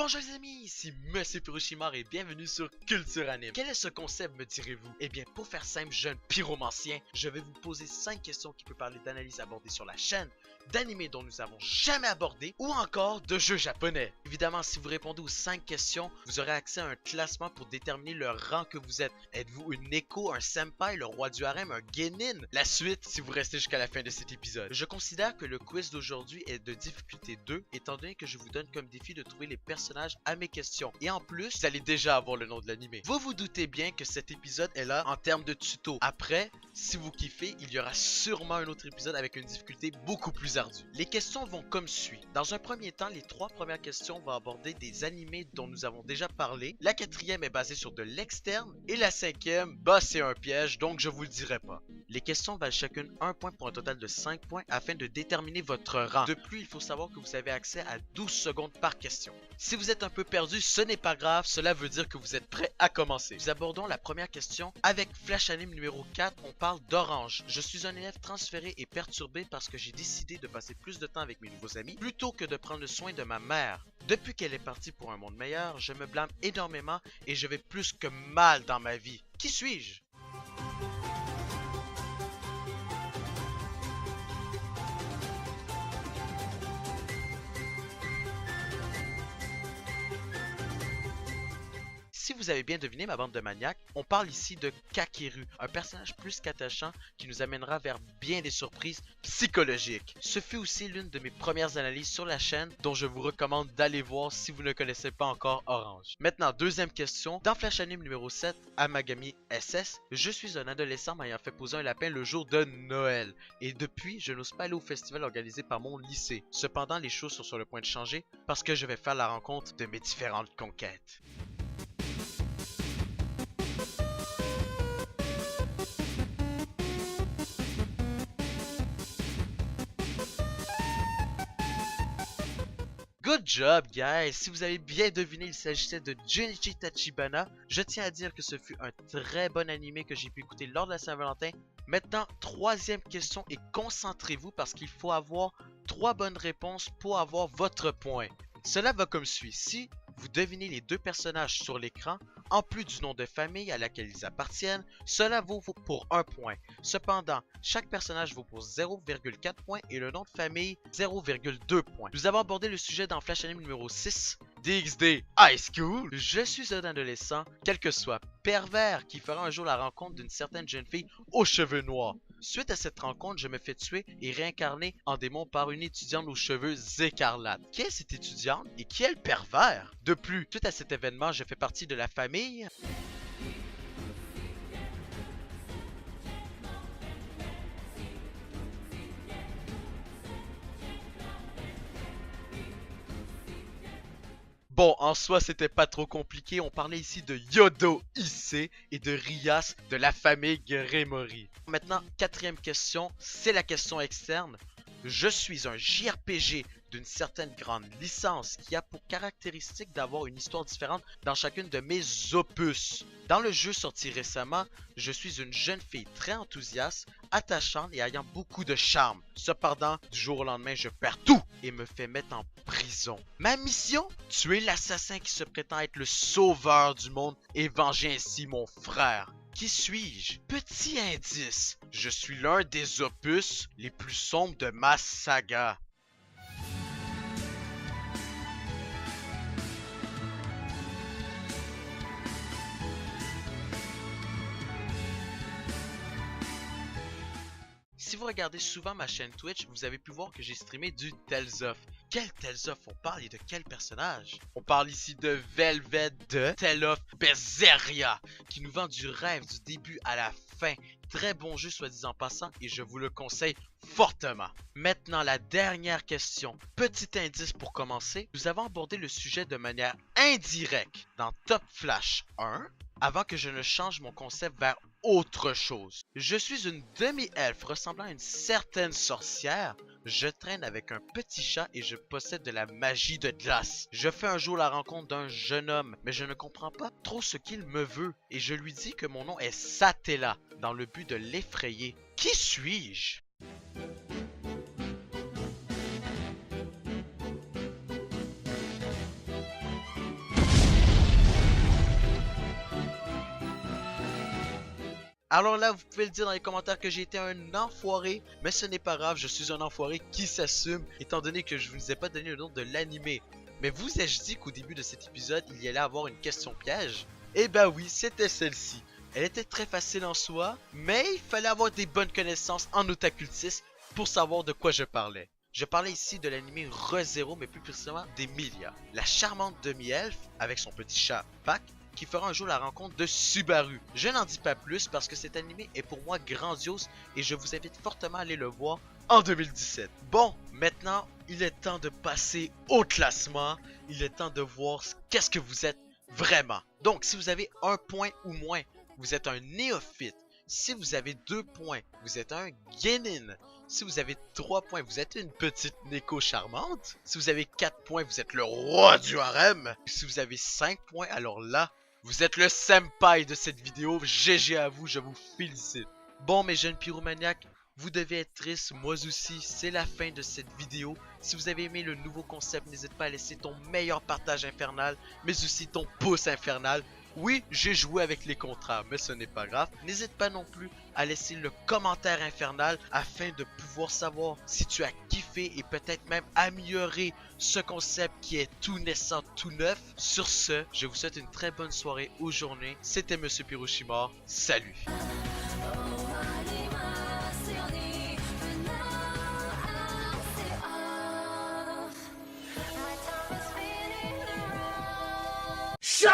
Bonjour les amis, ici Monsieur Furushimar et bienvenue sur Culture Anime. Quel est ce concept me direz-vous? Eh bien pour faire simple, jeune pyromancien, je vais vous poser 5 questions qui peuvent parler d'analyses abordées sur la chaîne, d'animés dont nous avons jamais abordé ou encore de jeux japonais. Évidemment, si vous répondez aux 5 questions, vous aurez accès à un classement pour déterminer le rang que vous êtes. Êtes-vous une Neko, un Senpai, le roi du harem, un Genin? La suite si vous restez jusqu'à la fin de cet épisode. Je considère que le quiz d'aujourd'hui est de difficulté 2 étant donné que je vous donne comme défi de trouver les personnages à mes questions. Et en plus, vous allez déjà avoir le nom de l'animé. Vous vous doutez bien que cet épisode est là en termes de tuto. Après, si vous kiffez, il y aura sûrement un autre épisode avec une difficulté beaucoup plus ardue. Les questions vont comme suit. Dans un premier temps, les 3 premières questions vont aborder des animés dont nous avons déjà parlé. La 4e est basée sur de l'externe. Et la 5e, bah c'est un piège, donc je vous le dirai pas. Les questions valent chacune 1 point pour un total de 5 points afin de déterminer votre rang. De plus, il faut savoir que vous avez accès à 12 secondes par question. Si vous êtes un peu perdu, ce n'est pas grave, cela veut dire que vous êtes prêts à commencer. Nous abordons la première question. Avec Flash Anime numéro 4, on parle d'Orange. Je suis un élève transféré et perturbé parce que j'ai décidé de passer plus de temps avec mes nouveaux amis plutôt que de prendre soin de ma mère. Depuis qu'elle est partie pour un monde meilleur, je me blâme énormément et je vais plus que mal dans ma vie. Qui suis-je? Si vous avez bien deviné ma bande de maniaques, on parle ici de Kakeru, un personnage plus qu'attachant qui nous amènera vers bien des surprises psychologiques. Ce fut aussi l'une de mes premières analyses sur la chaîne dont je vous recommande d'aller voir si vous ne connaissez pas encore Orange. Maintenant, deuxième question. Dans Flash Anime numéro 7, Amagami SS, je suis un adolescent m'ayant fait poser un lapin le jour de Noël. Et depuis, je n'ose pas aller au festival organisé par mon lycée. Cependant, les choses sont sur le point de changer parce que je vais faire la rencontre de mes différentes conquêtes. Good job, guys! Si vous avez bien deviné, il s'agissait de Junichi Tachibana. Je tiens à dire que ce fut un très bon animé que j'ai pu écouter lors de la Saint-Valentin. Maintenant, troisième question et concentrez-vous parce qu'il faut avoir 3 bonnes réponses pour avoir votre point. Cela va comme suit. Si vous devinez les 2 personnages sur l'écran, en plus du nom de famille à laquelle ils appartiennent, cela vaut pour 1 point. Cependant, chaque personnage vaut pour 0,4 points et le nom de famille 0,2 points. Nous avons abordé le sujet dans Flash Anime numéro 6, DxD High School. Je suis un adolescent, quel que soit, pervers qui fera un jour la rencontre d'une certaine jeune fille aux cheveux noirs. Suite à cette rencontre, je me fais tuer et réincarner en démon par une étudiante aux cheveux écarlates. Qui est cette étudiante et qui est le pervers? De plus, suite à cet événement, je fais partie de la famille... Bon, en soi, c'était pas trop compliqué. On parlait ici de Yodo Issei et de Rias de la famille Gremory. Maintenant, 4e question, c'est la question externe. Je suis un JRPG d'une certaine grande licence qui a pour caractéristique d'avoir une histoire différente dans chacune de mes opus. Dans le jeu sorti récemment, je suis une jeune fille très enthousiaste, attachante et ayant beaucoup de charme. Cependant, du jour au lendemain, je perds tout et me fais mettre en prison. Ma mission? Tuer l'assassin qui se prétend être le sauveur du monde et venger ainsi mon frère. Qui suis-je? Petit indice, je suis l'un des opus les plus sombres de ma saga. Si vous regardez souvent ma chaîne Twitch, vous avez pu voir que j'ai streamé du Tales of. Quel Tales of on parle et de quel personnage? On parle ici de Velvet de Tale of Berseria, qui nous vend du rêve du début à la fin. Très bon jeu soit dit en passant et je vous le conseille fortement. Maintenant la dernière question. Petit indice pour commencer, nous avons abordé le sujet de manière indirecte dans Top Flash 1 avant que je ne change mon concept vers autre chose. Je suis une demi-elfe ressemblant à une certaine sorcière. Je traîne avec un petit chat et je possède de la magie de glace. Je fais un jour la rencontre d'un jeune homme, mais je ne comprends pas trop ce qu'il me veut. Et je lui dis que mon nom est Satella, dans le but de l'effrayer. Qui suis-je? Alors là, vous pouvez le dire dans les commentaires que j'ai été un enfoiré, mais ce n'est pas grave, je suis un enfoiré qui s'assume, étant donné que je ne vous ai pas donné le nom de l'anime. Mais vous ai-je dit qu'au début de cet épisode, il y allait avoir une question piège? Eh ben oui, c'était celle-ci. Elle était très facile en soi, mais il fallait avoir des bonnes connaissances en occultisme pour savoir de quoi je parlais. Je parlais ici de l'anime Re:Zero, mais plus précisément d'Emilia, la charmante demi-elfe avec son petit chat Pac, qui fera un jour la rencontre de Subaru. Je n'en dis pas plus parce que cet anime est pour moi grandiose et je vous invite fortement à aller le voir en 2017. Bon, maintenant, il est temps de passer au classement. Il est temps de voir qu'est-ce que vous êtes vraiment. Donc, si vous avez 1 point ou moins, vous êtes un néophyte. Si vous avez 2 points, vous êtes un Genin. Si vous avez 3 points, vous êtes une petite Neko charmante. Si vous avez 4 points, vous êtes le roi du harem. Si vous avez 5 points, alors là, vous êtes le senpai de cette vidéo. GG à vous, je vous félicite. Bon, mes jeunes pyromaniaques, vous devez être tristes, moi aussi, c'est la fin de cette vidéo. Si vous avez aimé le nouveau concept, n'hésite pas à laisser ton meilleur partage infernal, mais aussi ton pouce infernal. Oui, j'ai joué avec les contrats, mais ce n'est pas grave. N'hésite pas non plus à laisser le commentaire infernal afin de pouvoir savoir si tu as kiffé et peut-être même améliorer ce concept qui est tout naissant, tout neuf. Sur ce, je vous souhaite une très bonne soirée ou journée. C'était Monsieur Pyroshimar. Salut! Shut